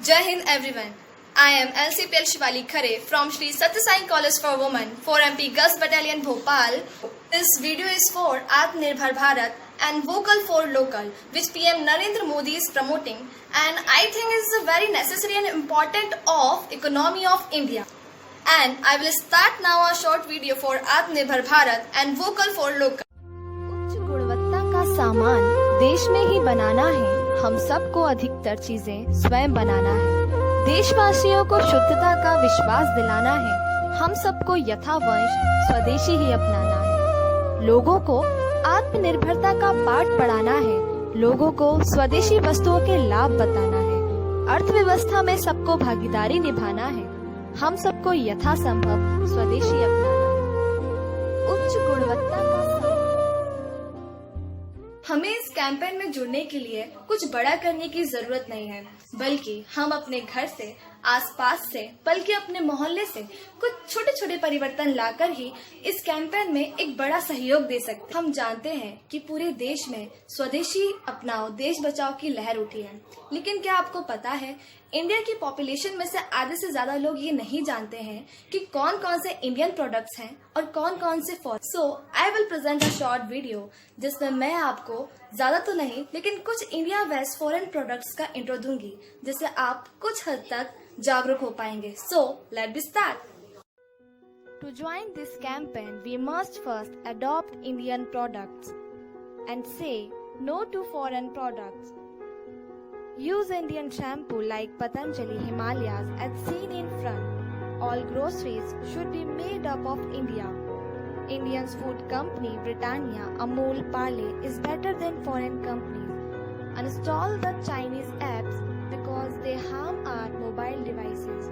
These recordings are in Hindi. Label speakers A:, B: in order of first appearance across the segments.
A: Jai Hind everyone. I am LCPL Shivali Khare from Shri Satya Sai College for Women, 4MP Girls Battalion Bhopal. This video is for Atmanirbhar Bharat and Vocal for Local, which PM Narendra Modi is promoting, and I think is a very necessary and important of economy of India. And I will start now a short video for Atmanirbhar Bharat and Vocal for Local.
B: उच्च गुणवत्ता का सामान देश में ही बनाना है। हम सबको अधिकतर चीजें स्वयं बनाना है। देशवासियों को शुद्धता का विश्वास दिलाना है। हम सबको यथावंश स्वदेशी ही अपनाना है। लोगों को आत्मनिर्भरता का पाठ पढ़ाना है। लोगों को स्वदेशी वस्तुओं के लाभ बताना है। अर्थव्यवस्था में सबको भागीदारी निभाना है। हम सबको यथासंभव स्वदेशी अपनाना है। उच्च गुणवत्ता का
A: हमें इस कैंपेन में जुड़ने के लिए कुछ बड़ा करने की जरूरत नहीं है, बल्कि हम अपने घर से, आसपास से, बल्कि अपने मोहल्ले से कुछ छोटे छोटे परिवर्तन लाकर ही इस कैंपेन में एक बड़ा सहयोग दे सकते हैं। हम जानते हैं कि पूरे देश में स्वदेशी अपनाओ देश बचाओ की लहर उठी है, लेकिन क्या आपको पता है इंडिया की पॉपुलेशन में से आधे से ज्यादा लोग ये नहीं जानते हैं कि कौन कौन से इंडियन प्रोडक्ट्स हैं और कौन कौन से foreign. So I will present a short video जिसमें मैं आपको ज्यादा तो नहीं लेकिन कुछ इंडिया बेस्ट फॉरेन प्रोडक्ट्स का इंट्रो दूंगी, जिससे आप कुछ हद तक जागरूक हो पाएंगे। So let be start.
B: To join this campaign, we must first adopt Indian products and say no to foreign products. Use Indian shampoo like Patanjali Himalayas as seen in front. All groceries should be made up of India. Indian's food company Britannia, Amul, Parle is better than foreign companies. Uninstall the Chinese apps because they harm our mobile devices.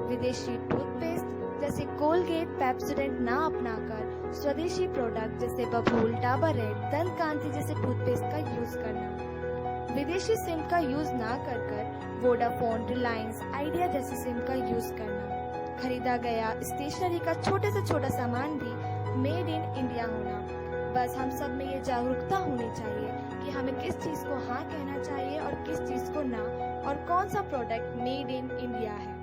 B: विदेशी टूथपेस्ट जैसे कोलगेट, पेप्सोडेंट ना अपनाकर स्वदेशी प्रोडक्ट जैसे बबूल, डाबर रेड, दंत कांति जैसे टूथपेस्ट का यूज करना। विदेशी सिम का यूज ना कर वोडाफोन, रिलायंस, आइडिया जैसी सिम का यूज करना। खरीदा गया स्टेशनरी का छोटे से छोटा सामान भी मेड इन इंडिया होना। बस हम सब में ये जागरूकता होनी चाहिए कि हमें किस चीज को हाँ कहना चाहिए और किस चीज को ना, और कौन सा प्रोडक्ट मेड इन इंडिया है।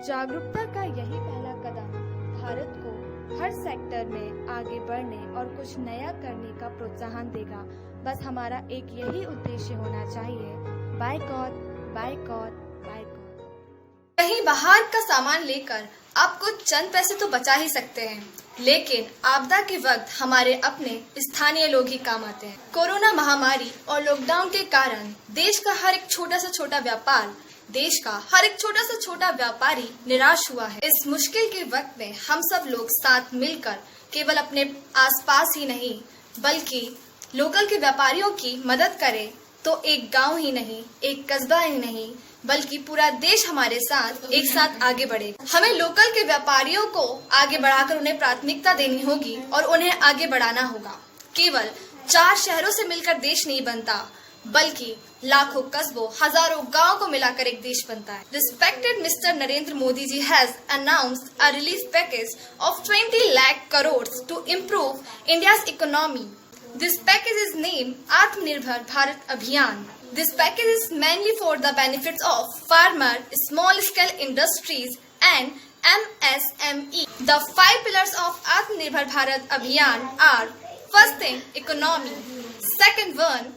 B: जागरूकता का यही पहला कदम भारत को हर सेक्टर में आगे बढ़ने और कुछ नया करने का प्रोत्साहन देगा। बस हमारा एक यही उद्देश्य होना चाहिए, बायकॉट, बायकॉट, बायकॉट।
A: कहीं बाहर का सामान लेकर आप कुछ चंद पैसे तो बचा ही सकते हैं, लेकिन आपदा के वक्त हमारे अपने स्थानीय लोग ही काम आते हैं। कोरोना महामारी और लॉकडाउन के कारण देश का हर एक छोटा से छोटा व्यापार, देश का हर एक छोटा से छोटा व्यापारी निराश हुआ है। इस मुश्किल के वक्त में हम सब लोग साथ मिलकर केवल अपने आसपास ही नहीं बल्कि लोकल के व्यापारियों की मदद करें तो एक गांव ही नहीं, एक कस्बा ही नहीं, बल्कि पूरा देश हमारे साथ एक साथ आगे बढ़ेगा। हमें लोकल के व्यापारियों को आगे बढ़ाकर उन्हें प्राथमिकता देनी होगी और उन्हें आगे बढ़ाना होगा। केवल 4 शहरों से मिलकर देश नहीं बनता, बल्कि लाखों कस्बों, हजारों गांव को मिलाकर एक देश बनता है। Respected Mr. Narendra Modi ji has announced a relief package of 20 lakh crores to improve India's economy. This package is named Atmanirbhar Bharat Abhiyan. This package is mainly for the benefits of farmer, small scale industries and MSME. The 5 pillars of Atmanirbhar Bharat Abhiyan are: first thing, economy; second one,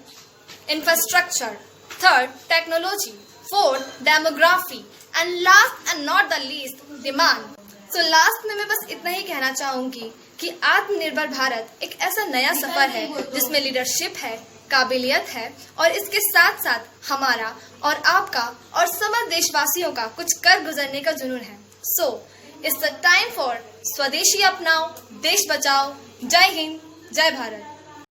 A: infrastructure; third, technology; fourth, demography; and last and not the least, demand. So last में मैं बस इतना ही कहना चाहूंगी कि आत्मनिर्भर भारत एक ऐसा नया सफर है जिसमें लीडरशिप है, काबिलियत है और इसके साथ साथ हमारा और आपका और समस्त देशवासियों का कुछ कर गुजरने का जुनून है। So it's the time for स्वदेशी अपनाओ, देश बचाओ। जय हिंद, जय भारत।